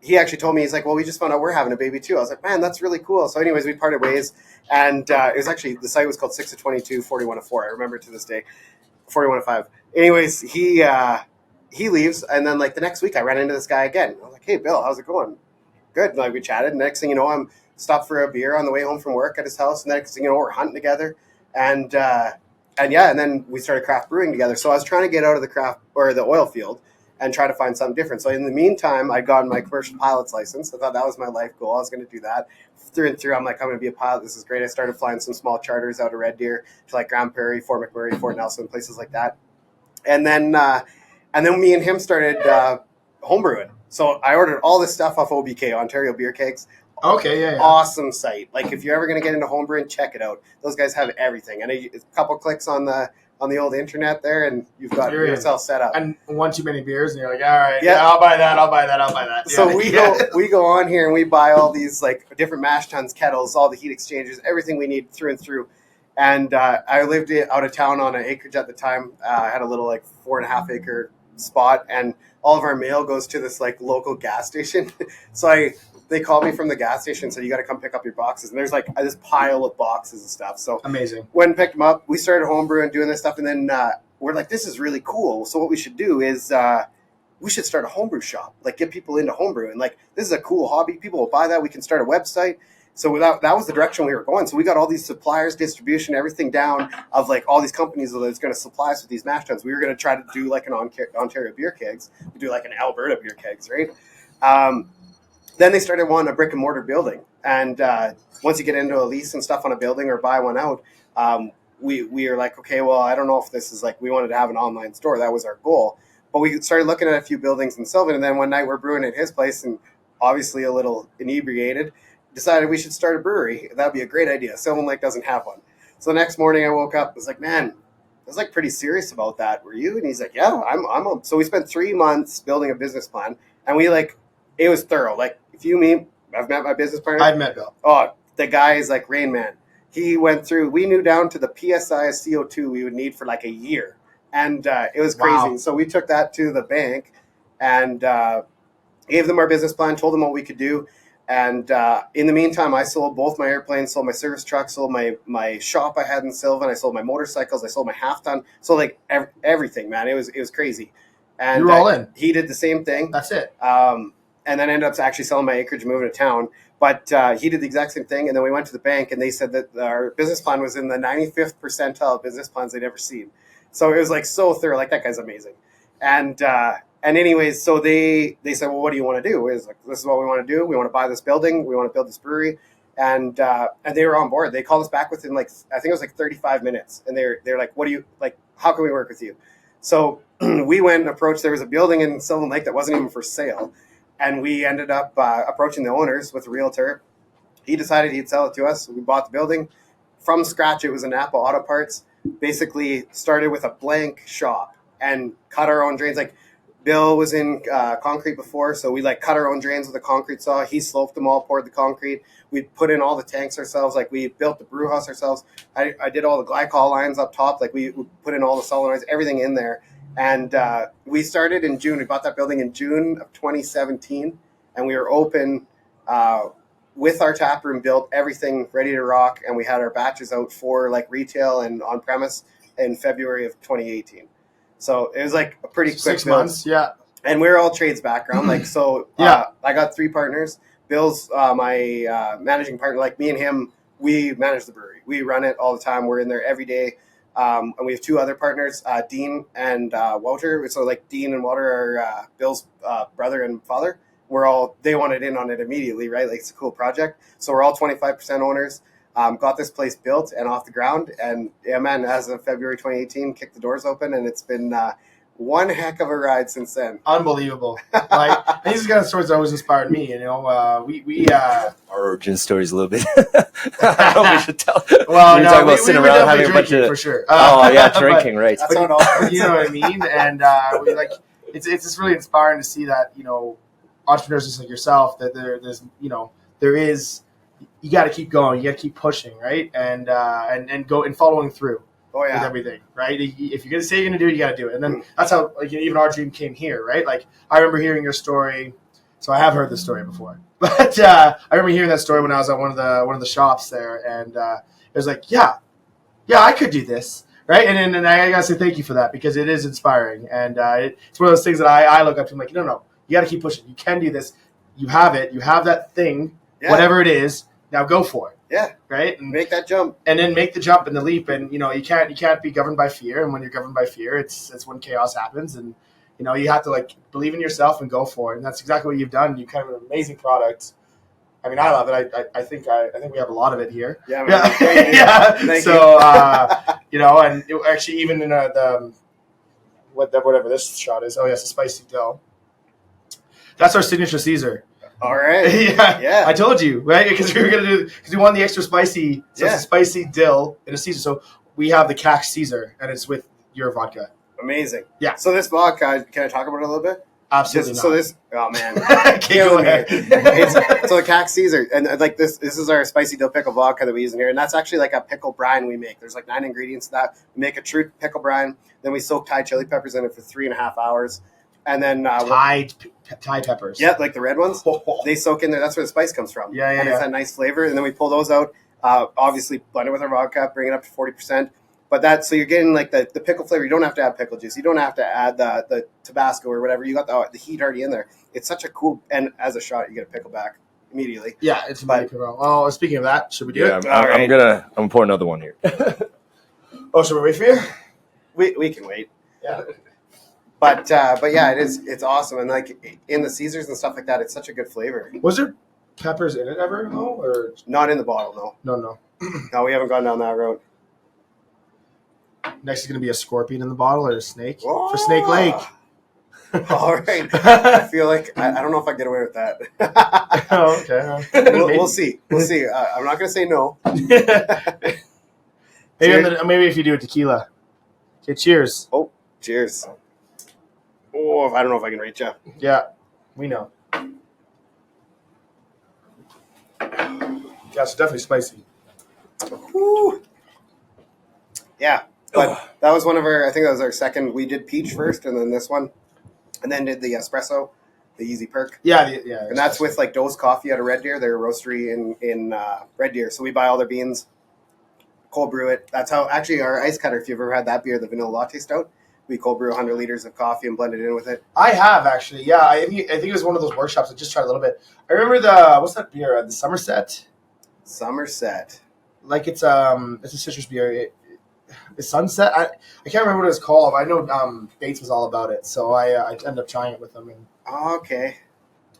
he actually told me, he's like, well, we just found out we're having a baby too. I was like, man, that's really cool. So anyways, we parted ways. And it was actually, the site was called 6 of 22, 41 of 4. I remember it to this day, 41 of 5. Anyways, he leaves. And then the next week I ran into this guy again. I was like, hey, Bill, how's it going? Good. We chatted. Next thing you know, I'm stopped for a beer on the way home from work at his house. And next thing you know, we're hunting together. And then we started craft brewing together. So I was trying to get out of the craft or the oil field and try to find something different. So in the meantime, I'd gotten my commercial pilot's license. I thought that was my life goal. I was going to do that. Through and through, I'm like, I'm going to be a pilot. This is great. I started flying some small charters out of Red Deer to Grand Prairie, Fort McMurray, Fort Nelson, places like that. And then me and him started homebrewing. So I ordered all this stuff off OBK, Ontario Beer Kegs. Okay, yeah. Awesome site. If you're ever going to get into homebrewing, check it out. Those guys have everything. And a couple clicks on the old internet there, and you've got yourself set up. And one too many beers, and you're like, all right, yeah, I'll buy that. So we go on here and we buy all these different mash tuns, kettles, all the heat exchangers, everything we need through and through. And I lived out of town on an acreage at the time. I had a little 4.5 acre spot, and all of our mail goes to this local gas station. So they called me from the gas station and said, you got to come pick up your boxes. And there's this pile of boxes and stuff. So amazing. Went and picked them up. We started homebrewing, doing this stuff. And then we're like, this is really cool. So what we should do is we should start a homebrew shop, get people into homebrewing. This is a cool hobby. People will buy that. We can start a website. So that was the direction we were going. So we got all these suppliers, distribution, everything down of all these companies that was going to supply us with these mash tuns. We were going to try to do an Ontario beer kegs. We do an Alberta beer kegs, right? Then they started wanting a brick and mortar building. And once you get into a lease and stuff on a building or buy one out, we were like, okay, well, I don't know if this is we wanted to have an online store. That was our goal. But we started looking at a few buildings in Sylvan. And then one night we're brewing at his place and obviously a little inebriated, decided we should start a brewery. That'd be a great idea. Sylvan Lake doesn't have one. So the next morning I woke up, I was like, man, I was pretty serious about that. Were you? And he's like, yeah, I'm. So we spent 3 months building a business plan, and we it was thorough. If you meet, I've met my business partner. I've met Bill. Oh, the guy is Rain Man. He went through. We knew down to the PSI of CO2 we would need for a year, and it was crazy. Wow. So we took that to the bank, and gave them our business plan, told them what we could do. And in the meantime, I sold both my airplanes, sold my service truck, sold my shop I had in Sylvan. I sold my motorcycles. I sold my half ton. So everything, man. It was crazy. And you were all in. He did the same thing. That's it. And then ended up actually selling my acreage and moving to town. But he did the exact same thing. And then we went to the bank, and they said that our business plan was in the 95th percentile of business plans they'd ever seen. So it was so thorough. That guy's amazing. And anyways, so they said, well, what do you want to do? It was this is what we want to do. We want to buy this building. We want to build this brewery. And they were on board. They called us back within I think it was 35 minutes. And they're like, what do you, how can we work with you? So we went and approached, there was a building in Sylvan Lake that wasn't even for sale. And we ended up approaching the owners with a realtor. He decided he'd sell it to us. We bought the building from scratch. It was a Napa Auto Parts. Basically started with a blank shop and cut our own drains. Bill was in concrete before, so we cut our own drains with a concrete saw. He sloped them all, poured the concrete. We put in all the tanks ourselves. We built the brew house ourselves. I did all the glycol lines up top. We put in all the solenoids, everything in there. And we started in June. We bought that building in June of 2017, and we were open with our tap room built, everything ready to rock, and we had our batches out for retail and on premise in February of 2018. So it was a pretty quick 6 build. months, yeah. And we're all trades background. Yeah. I got 3 partners. Bill's my managing partner. Me and him, we manage the brewery. We run it all the time. We're in there every day. And we have 2 other partners, Dean and Walter. So Dean and Walter are Bill's brother and father. They wanted in on it immediately, right? It's a cool project. So we're all 25% owners. Got this place built and off the ground. And yeah, man, as of February 2018, kicked the doors open, and it's been one heck of a ride since then. Unbelievable. Like these kind of stories always inspired me. You know, we our origin stories a little bit. I don't know if we should tell. Well, we no, talk about we sitting were around definitely having a bunch drinking of for sure. Oh yeah, drinking, right? That's how it all starts. You know what I mean? And we like it's just really inspiring to see that, you know, entrepreneurs just like yourself, that there is you got to keep going, you got to keep pushing, right? And go and following through. Oh yeah, with everything, right? If you're gonna say you're gonna do it, you gotta do it. And then that's how, like, even our dream came here, right? Like, I remember hearing your story. So I have heard this story before, but I remember hearing that story when I was at one of the shops there, and it was like, yeah, I could do this, right? And I gotta say thank you for that, because it is inspiring, and it's one of those things that I look up to. I'm like, no, you gotta keep pushing. You can do this. You have it. You have that thing, whatever it is. Now go for it. Yeah. Right. And make that jump. And then make the jump and the leap. And you know, you can't be governed by fear. And when you're governed by fear, it's when chaos happens. And you know, you have to like believe in yourself and go for it. And that's exactly what you've done. You kind of an amazing product. I mean, I love it. I think we have a lot of it here. Yeah. Man, yeah. So you know, and actually even in whatever this shot is. Oh yes, a spicy dill. That's our signature Caesar. All right. Yeah. I told you, right? Because we wanted the extra spicy. So it's a spicy dill in a Caesar. So we have the Kass Caesar, and it's with your vodka. Amazing. Yeah. So this vodka, can I talk about it a little bit? Absolutely not. So this, oh man, Go ahead. So the Kass Caesar, and like this is our spicy dill pickle vodka that we use in here, and that's actually like a pickle brine we make. There's like 9 ingredients to that. We make a true pickle brine, then we soak Thai chili peppers in it for 3.5 hours. And then Thai peppers. Yeah, like the red ones. They soak in there. That's where the spice comes from. Yeah. And it's that nice flavor. And then we pull those out. Obviously, blend it with our vodka, bring it up to 40%. But so you're getting like the pickle flavor. You don't have to add pickle juice. You don't have to add the Tabasco or whatever. You got the heat already in there. It's such a cool. And as a shot, you get a pickle back immediately. Yeah, it's amazing. Oh, speaking of that, should we do it? I'm gonna pour another one here. Oh, should we wait for you? We can wait. Yeah. But yeah, it's awesome, and like in the Caesars and stuff like that, it's such a good flavor. Was there peppers in it ever? No, or not in the bottle? No. No, we haven't gone down that road. Next is going to be a scorpion in the bottle, or a snake for Snake Lake. All right. I feel like I don't know if I get away with that. Oh, okay. We'll see. I'm not going to say no. Maybe if you do a tequila. Okay, cheers. Oh, cheers. Oh, I don't know if I can reach you. Yeah, we know. Yeah, it's definitely spicy. Woo. Yeah, but that was one of I think that was our second. We did peach first, and then this one, and then did the espresso, the Easy Perk. Yeah. And that's with like Doe's Coffee out of Red Deer. They're a roastery in Red Deer, so we buy all their beans, cold brew it. That's how actually our ice cutter. If you've ever had that beer, the vanilla latte stout. We cold brew 100 liters of coffee and blend it in with it. I have actually, yeah. I think it was one of those workshops. I just tried a little bit. I remember what's that beer? The Somerset. Like it's a citrus beer. It's Sunset. I can't remember what it was called. I know Bates was all about it, so I ended up trying it with them. And okay.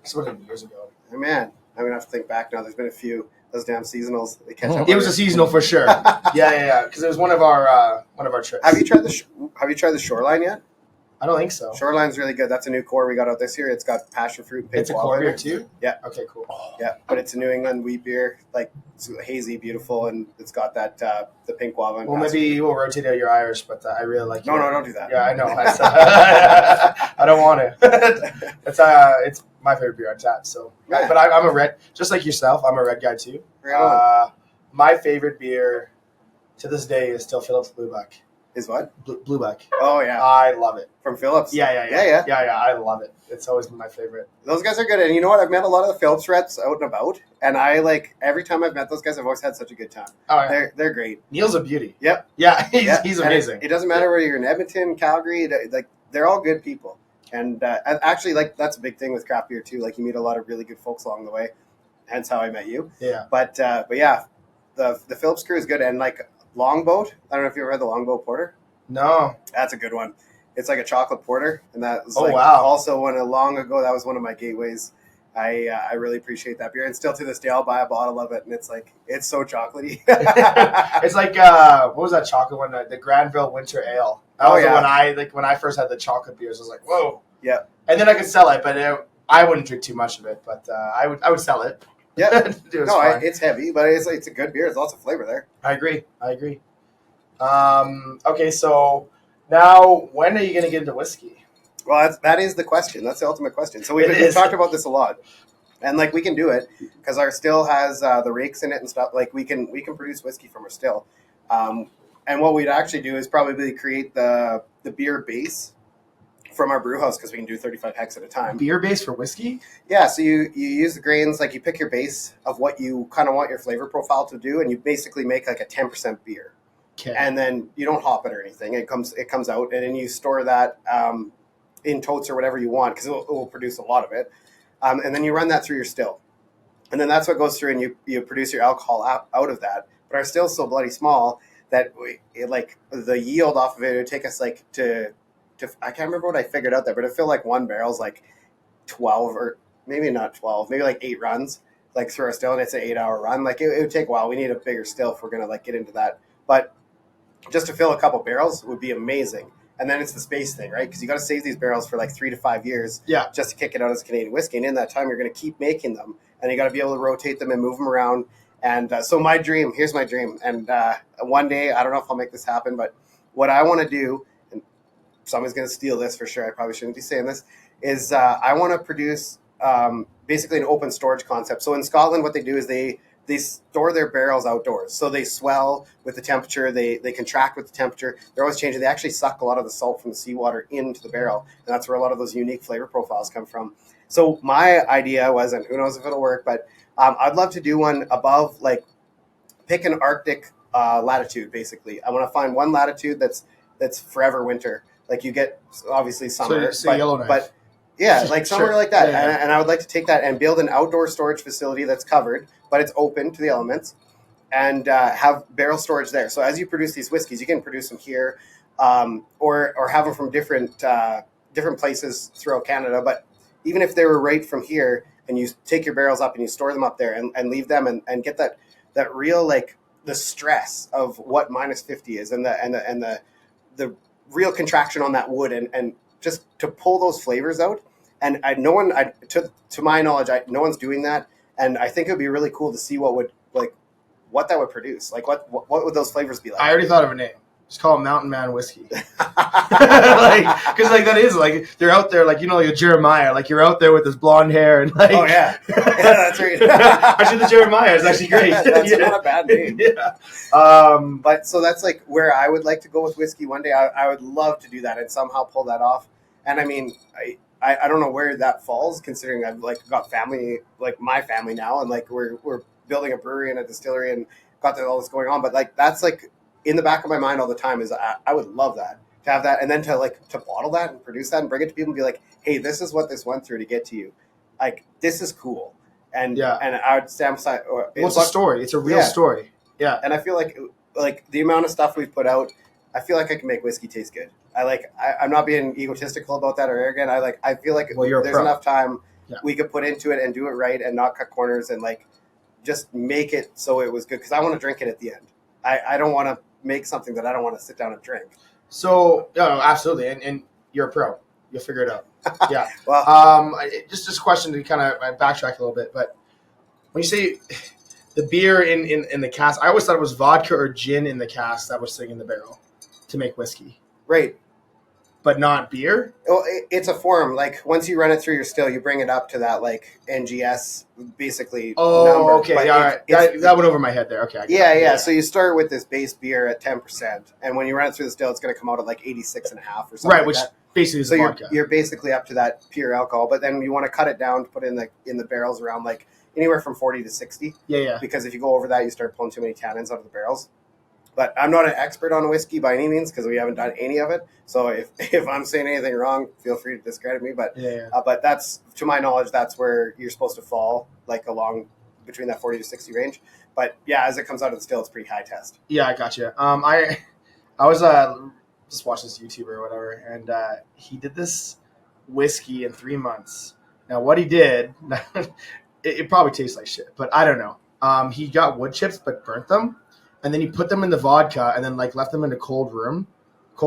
This was years ago. Oh, man, I'm gonna have to think back now. There's been a few. Those damn seasonals. They catch up. It was a seasonal for sure. Yeah. Because it was one of our trips. Have you tried the Shoreline yet? I don't think so. Shoreline's really good. That's a new core we got out this year. It's got passion fruit and pink It's a core beer too? Yeah. Okay, cool. Yeah, but it's a New England wheat beer, like it's hazy, beautiful, and it's got that the pink guava. And maybe we'll rotate out your Irish, but I really like. No, don't do that. Yeah, I know. I don't want to. It's my favorite beer on tap. So, yeah. But I'm a red, just like yourself. I'm a red guy too. My favorite beer to this day is still Phillips Blueback. Is what? Blueback. Oh yeah, I love it. From Phillips. Yeah. I love it. It's always been my favorite. Those guys are good, and you know what? I've met a lot of the Phillips reps out and about, and I like every time I've met those guys, I've always had such a good time. Oh yeah, they're great. Neil's a beauty. Yep. Yeah, he's amazing. It doesn't matter whether you're in Edmonton, Calgary, like they're all good people, and actually, like that's a big thing with craft beer too. Like you meet a lot of really good folks along the way. Hence how I met you. Yeah. But yeah, the Phillips crew is good, and like Longboat. I don't know if you ever had the Longboat Porter. No. That's a good one. It's like a chocolate porter, and that was wow. Also long ago, that was one of my gateways I really appreciate that beer, and still to this day I'll buy a bottle of it, and it's so chocolatey. It's like what was that chocolate one? The Granville Winter Ale. That was when I first had the chocolate beers. I was like, whoa. Yeah. And then I could sell it, but I wouldn't drink too much of it. But I would sell it. Yeah. It's heavy, but it's a good beer. There's lots of flavor there. I agree. Okay, so now when are you going to get into whiskey? Well, that is the question. That's the ultimate question. So we've talked about this a lot, and we can do it because our still has the rakes in it and stuff. We can produce whiskey from our still, and what we'd actually do is probably create the beer base from our brew house, because we can do 35 hex at a time. Beer base for whiskey? Yeah. So you use the grains, you pick your base of what you kind of want your flavor profile to do, and you basically make a 10% beer. Okay. And then you don't hop it or anything. It comes out, and then you store that in totes or whatever you want, because it will produce a lot of it. And then you run that through your still. And then that's what goes through, and you produce your alcohol out of that. But our still's so bloody small that the yield off of it would take us to I can't remember what I figured out there, but it felt like one barrel's 12, or maybe not 12, maybe 8 runs through our still, and it's an 8-hour run. It would take a while. We need a bigger still if we're going to get into that. But just to fill a couple barrels would be amazing. And then it's the space thing, right? Because you got to save these barrels for 3 to 5 years, just to kick it out as Canadian whiskey. And in that time, you're going to keep making them, and you got to be able to rotate them and move them around. And so here's my dream. And one day, I don't know if I'll make this happen, but what I want to do, and someone's going to steal this for sure, I probably shouldn't be saying this, is I want to produce basically an open storage concept. So in Scotland, what they do is they store their barrels outdoors. So they swell with the temperature, they contract with the temperature. They're always changing. They actually suck a lot of the salt from the seawater into the barrel, and that's where a lot of those unique flavor profiles come from. So my idea was, and who knows if it'll work, but I'd love to do one above, pick an Arctic latitude, basically. I want to find one latitude that's forever winter. You get, obviously, summer. So Yellowknife. But yeah, somewhere Sure. like that. Yeah. And I would like to take that and build an outdoor storage facility that's covered, but it's open to the elements, and have barrel storage there. So as you produce these whiskeys, you can produce them here, or have them from different places throughout Canada. But even if they were right from here, and you take your barrels up and you store them up there and leave them and get that real, the stress of what -50 is, and the real contraction on that wood, and just to pull those flavors out. And to my knowledge, no one's doing that. And I think it would be really cool to see what that would produce. What would those flavors be like? I already thought of a name. Just call it Mountain Man Whiskey. Because that is they're out there, a Jeremiah. You're out there with this blonde hair and oh yeah, that's right. Actually, the Jeremiah is actually great. That's not a bad name. Yeah. But so that's where I would like to go with whiskey one day. I would love to do that and somehow pull that off. And I mean, I don't know where that falls, considering I've got family, my family now, and we're building a brewery and a distillery and got all this going on. But that's in the back of my mind all the time, is I would love that, to have that, and then to bottle that and produce that and bring it to people and be like, hey, this is what this went through to get to you. This is cool. And and I would stand beside. It's a story. It's a real story. Yeah. And I feel like the amount of stuff we've put out, I feel like I can make whiskey taste good. I'm not being egotistical about that or arrogant. I feel like there's enough time we could put into it and do it right and not cut corners and just make it so it was good, because I want to drink it at the end. I don't want to make something that I don't want to sit down and drink. So, absolutely. And you're a pro. You'll figure it out. Yeah. Well, just this question to kind of backtrack a little bit, but when you say the beer in the cask, I always thought it was vodka or gin in the cask that was sitting in the barrel to make whiskey. Right. But not beer? Well, it's a form. Once you run it through your still, you bring it up to that NGS basically. Oh, number. okay. All right. That went over my head there. Okay. Yeah. So you start with this base beer at 10%, and when you run it through the still, it's going to come out at 86.5 or something. Right, which that. Basically is so vodka. You're basically up to that pure alcohol, but then you want to cut it down to put in the barrels around anywhere from 40 to 60. Yeah. Because if you go over that, you start pulling too many tannins out of the barrels. But I'm not an expert on whiskey by any means, because we haven't done any of it. So if I'm saying anything wrong, feel free to discredit me. But but that's, to my knowledge, that's where you're supposed to fall, along between that 40 to 60 range. But yeah, as it comes out of the still, it's pretty high test. Yeah, I got you. I was just watching this YouTuber or whatever, and he did this whiskey in 3 months Now, what he did, it probably tastes like shit, but I don't know. He got wood chips but burnt them, and then he put them in the vodka and then like left them in a cold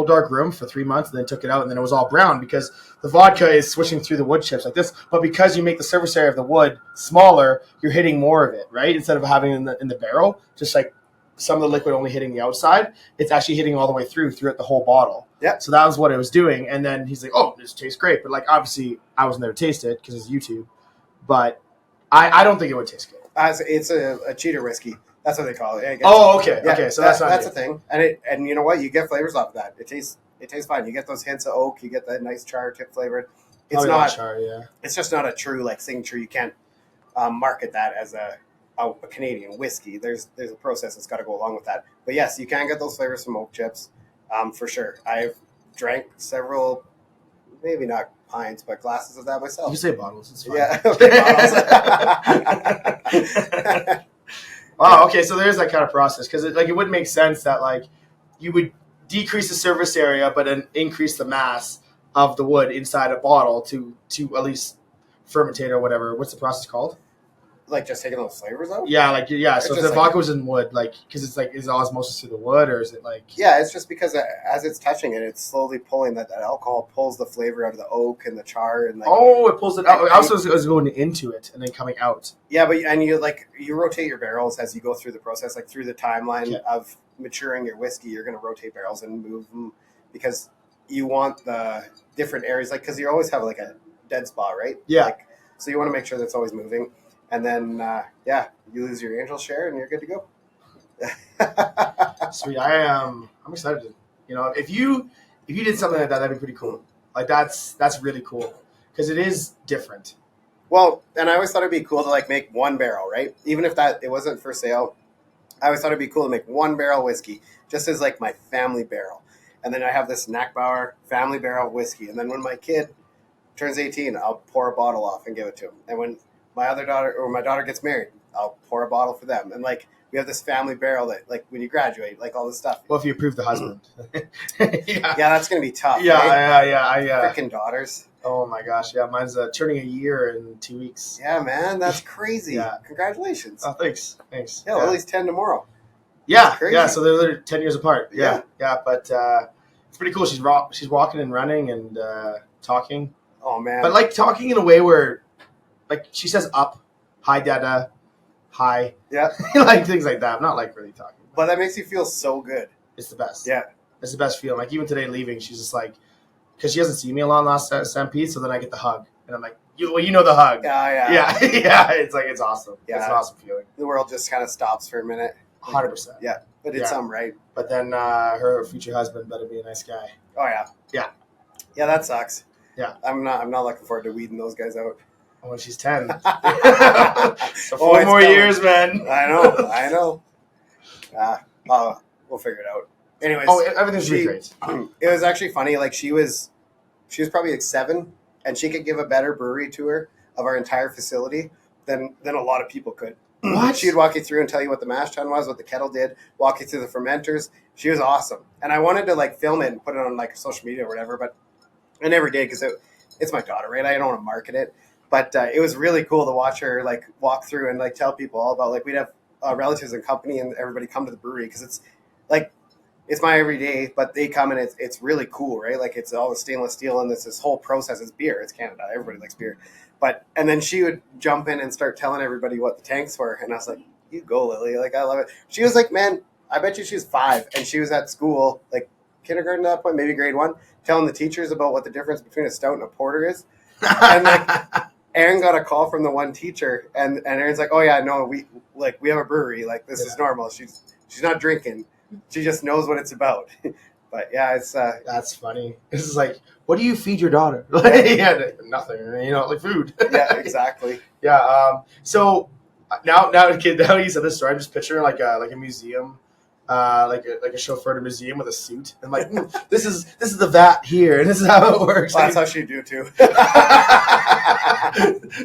dark room for 3 months, and then took it out, and then it was all brown because the vodka is swishing through the wood chips like this. But because you make the surface area of the wood smaller, you're hitting more of it, right? Instead of having it in the barrel, just like some of the liquid only hitting the outside, it's actually hitting all the way throughout the whole bottle. Yeah. So that was what it was doing, and then he's like, "Oh, this tastes great," but like obviously I wasn't there to taste it because it's YouTube, but I don't think it would taste good. It's a cheater whiskey. That's what they call it. Oh, okay, yeah, okay. So that's a thing, and you know what? You get flavors off of that. It tastes fine. You get those hints of oak. You get that nice char tip flavor. It's not char, yeah. It's just not a true like signature. You can't market that as a Canadian whiskey. There's a process that's got to go along with that. But yes, you can get those flavors from oak chips, for sure. I've drank several, maybe not pints, but glasses of that myself. You say bottles. It's fine. Yeah. Bottles. Wow. Okay. So there's that kind of process because it would make sense that like you would decrease the surface area but then increase the mass of the wood inside a bottle to at least fermentate or whatever. What's the process called? Like just taking those flavors out? Yeah. Like yeah. So if the like, vodka was in wood, like because it's like is it osmosis through the wood or is it like? Yeah, it's just because as it's touching it, it's slowly pulling that alcohol pulls the flavor out of the oak and the char and like. Oh, it pulls it out. Also, it was going into it and then coming out. Yeah, but you rotate your barrels as you go through the process, like through the timeline of maturing your whiskey. You're going to rotate barrels and move them because you want the different areas, like because you always have like a dead spot, right? Yeah. Like, so you want to make sure that's always moving, and then you lose your angel share and you're good to go. Sweet. I'm excited to, if you did something like that, that'd be pretty cool. Like that's really cool because it is different. Well, and I always thought it'd be cool to like make one barrel, right? Even if it wasn't for sale, I always thought it'd be cool to make one barrel whiskey just as like my family barrel. And then I have this Nachbaur family barrel whiskey. And then when my kid turns 18, I'll pour a bottle off and give it to him. And when my daughter gets married, I'll pour a bottle for them. And like we have this family barrel that like when you graduate, like all this stuff. Well, if you approve the husband. Yeah, that's going to be tough. Yeah, right? yeah. Freaking daughters. Oh my gosh, yeah, mine's turning a year in 2 weeks. Yeah, man, that's crazy. Yeah. Congratulations. Oh, thanks. Yeah, well, at least 10 tomorrow. Yeah, so they're literally 10 years apart. Yeah, but it's pretty cool. She's walking and running and talking. Oh, man. But like talking in a way where, like she says up, hi dada, hi. Yeah. Like things like that. I'm not like really talking. But that makes you feel so good. It's the best. Yeah. It's the best feeling. Like even today leaving, she's just like, because she hasn't seen me a lot last Stampede, so then I get the hug. And I'm like, you know the hug. Yeah. Yeah, it's awesome. Yeah. It's an awesome feeling. The world just kind of stops for a minute. 100%. Yeah, but it's right. But then her future husband better be a nice guy. Oh, yeah. Yeah. Yeah, that sucks. Yeah. I'm not looking forward to weeding those guys out. When she's 10. So 4 more years, man. I know. We'll figure it out. Anyways. Oh, everything's really great. It was actually funny. Like she was probably like 7, and she could give a better brewery tour of our entire facility than a lot of people could. What? She'd walk you through and tell you what the mash tun was, what the kettle did, walk you through the fermenters. She was awesome. And I wanted to like film it and put it on like social media or whatever, but I never did because it's my daughter, right? I don't want to market it. But it was really cool to watch her like walk through and like tell people all about like we'd have relatives and company and everybody come to the brewery because it's like it's my everyday, but they come and it's really cool, right? Like it's all the stainless steel and this whole process. It's beer. It's Canada. Everybody likes beer. And then she would jump in and start telling everybody what the tanks were. And I was like, you go, Lily. Like, I love it. She was like, man, I bet you she was 5 and she was at school, like kindergarten at that point, maybe grade 1, telling the teachers about what the difference between a stout and a porter is. And like Aaron got a call from the one teacher and Aaron's like, oh yeah, no, we have a brewery. Like this is normal. She's not drinking. She just knows what it's about. But yeah, it's that's funny. This is like, what do you feed your daughter? Yeah, nothing. Like food. Yeah, exactly. Yeah. So now you said this story, I'm just picturing like a museum, like a chauffeur at a museum with a suit, and like this is the vat here, and this is how it works. Well, that's how she do too.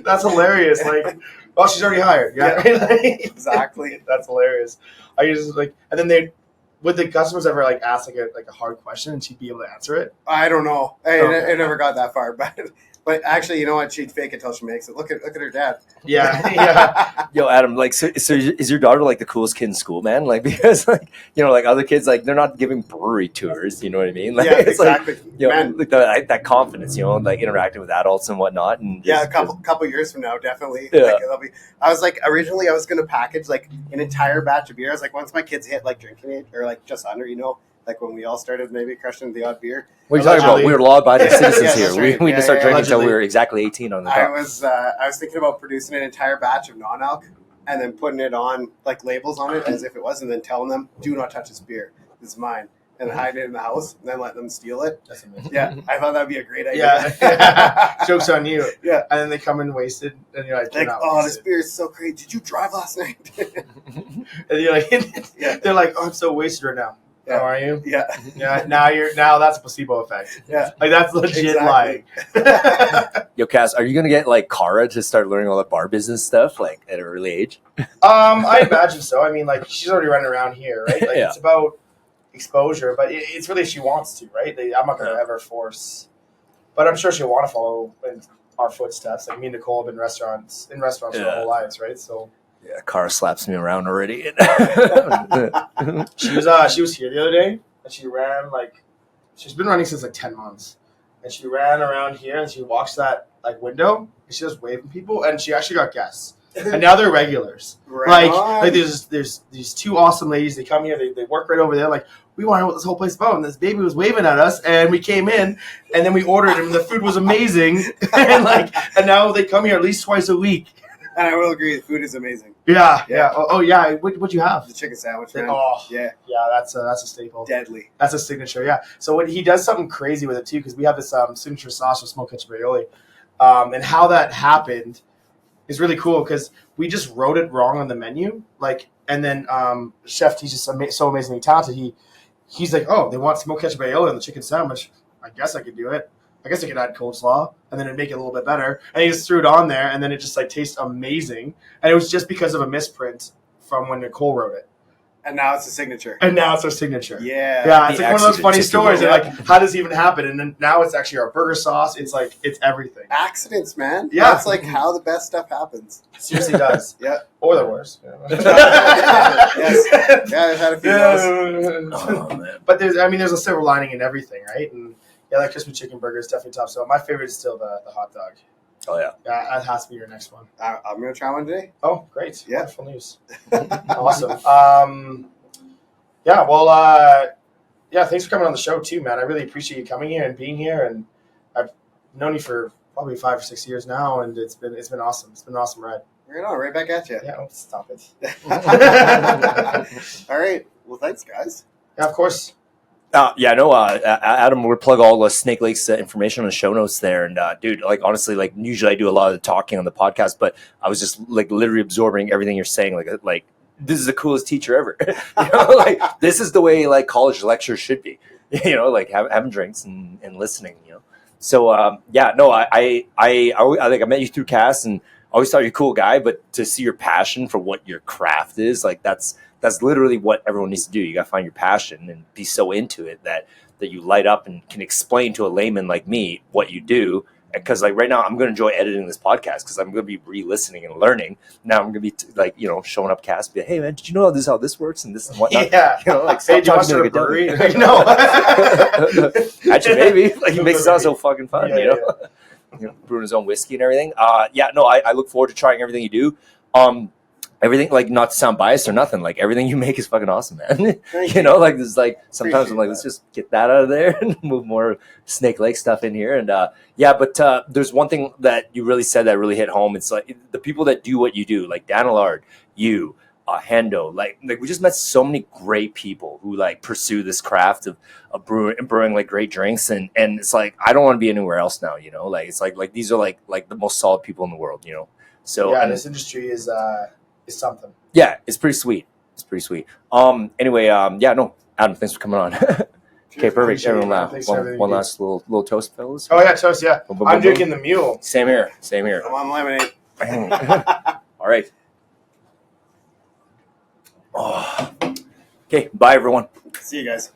That's hilarious. Like, well, she's already hired. Yeah. Exactly. That's hilarious. I just like, and then would the customers ever like ask like a hard question and she'd be able to answer it? I don't know. I never got that far, but But actually, you know what? She'd fake it till she makes it. Look at her dad. Yeah. Yo, Adam, like, so is your daughter like the coolest kid in school, man? Like, because like, you know, like other kids, like they're not giving brewery tours. You know what I mean? Like, Yeah, it's exactly. like, you know, like that confidence, you know, like interacting with adults and whatnot. And yeah, a couple years from now, definitely. Yeah. Like, it'll be. I was like, originally, I was gonna package like an entire batch of beer. I was like, once my kids hit like drinking age or like just under, you know, like when we all started maybe crushing the odd beer. What are you talking about? We were law-abiding citizens Yeah, here. that's right. We didn't start drinking until we Allegedly. were exactly 18 on the I top. was thinking about producing an entire batch of non-alc and then putting it on like labels on it as if it was, and then telling them, "Do not touch this beer. This is mine." And then hide it in the house, and then let them steal it. That's amazing. Yeah, I thought that'd be a great idea. Yeah. Joke's on you. Yeah. And then they come in wasted, and you're like, Like, "You're not oh, this wasted." beer is so great. Did you drive last night? And you're like, Yeah. they're like, "Oh, I'm so wasted right now." Yeah. How are you? Yeah. Yeah. Now that's a placebo effect. Yeah. Like that's legit Exactly. lying. Yo, Cass, are you gonna get like Cara to start learning all the bar business stuff like at an early age? I imagine so. I mean, like she's already running around here, right? Like Yeah. it's about exposure, but it's really if she wants to, right? I'm not going to ever force, but I'm sure she'll want to follow in our footsteps. Like me and Nicole have been in restaurants for our whole lives, right? So Yeah, Cara slaps me around already. she was here the other day, and she ran like she's been running since like 10 months, and she ran around here, and she walks that like window, and she was waving people, and she actually got guests. And now they're regulars. Right Like on. there's these two awesome ladies. They come here. They work right over there. Like we want to know what this whole place is about. And this baby was waving at us, and we came in, and then we ordered, and the food was amazing. and now they come here at least twice a week. And I will agree, the food is amazing. Yeah. Yeah. Oh yeah. What'd you have? The chicken sandwich, man. Oh Yeah, that's a staple. deadly. That's a signature. Yeah. So when he does something crazy with it too, because we have this signature sauce with smoked ketchup aioli, and how that happened is really cool because we just wrote it wrong on the menu. Like, and then chef, he's just so amazingly talented. He's like, oh, they want smoked ketchup aioli on the chicken sandwich. I guess I could do it. I guess I could add coleslaw and then it'd make it a little bit better. And he just threw it on there, and then it just like tastes amazing. And it was just because of a misprint from when Nicole wrote it. And now it's a signature. And now it's our signature. Yeah. Yeah, it's The like one of those accident funny took you stories. away. And like, how does it even happen? And then now it's actually our burger sauce. It's like it's everything. Accidents, man. Yeah. That's like how the best stuff happens. It seriously does. Yeah. Or the worst. Yes. Yeah, I've had a few of those. Oh, man. But there's a silver lining in everything, right? And yeah, that crispy chicken burger is definitely top. So my favorite is still the hot dog. Oh yeah. Yeah, that has to be your next one. I'm going to try one today. Oh, great. Yeah. Wonderful news. Awesome. Yeah, well, yeah, thanks for coming on the show too, man. I really appreciate you coming here and being here. And I've known you for probably 5 or 6 years now, and it's been awesome. It's been an awesome ride. Right on, right back at you. Yeah, stop it. All right. Well, thanks, guys. Yeah, of course. Yeah, no, Adam, we'll plug all the Snake Lake's information on the show notes there. And dude, like honestly, like usually I do a lot of the talking on the podcast, but I was just like literally absorbing everything you're saying. Like this is the coolest teacher ever. You know, like this is the way like college lectures should be. You know, like having drinks and listening. You know, so yeah, no, I think I met you through Cass, and I always thought you're a cool guy, but to see your passion for what your craft is, like that's literally what everyone needs to do. You got to find your passion and be so into it that you light up and can explain to a layman like me what you do. Because like right now, I'm going to enjoy editing this podcast because I'm going to be re-listening and learning. Now I'm going to be showing up Cass, be like, hey man, did you know how this works and this and whatnot? Yeah. You know, like Hey, do you want sometimes to start a brewery? Like, no. actually maybe like he makes it sound so fucking fun. Yeah, you know, you know, brewing his own whiskey and everything. Yeah, no, I look forward to trying everything you do. Everything, like, not to sound biased or nothing, like everything you make is fucking awesome, man. You know, like there's like sometimes Appreciate I'm like, that. let's just get that out of there and move more Snake Lake stuff in here. And yeah, but there's one thing that you really said that really hit home. It's like the people that do what you do, like Dan Allard, you, Hendo, like we just met so many great people who like pursue this craft of brewing like great drinks, and it's like I don't want to be anywhere else now. You know, like it's like these are like the most solid people in the world. You know, so Yeah, and this industry is something. yeah, it's pretty sweet. It's pretty sweet. Anyway, yeah, no, Adam, thanks for coming on. Okay, perfect. Appreciate it, Everyone, man. Thanks for everything one you do. last little toast, fellas. Oh yeah, toast. Yeah, Boom, boom, I'm boom, drinking the mule. Same here. Same here. I'm on lemonade. All right. Oh. Okay. Bye, everyone. See you guys.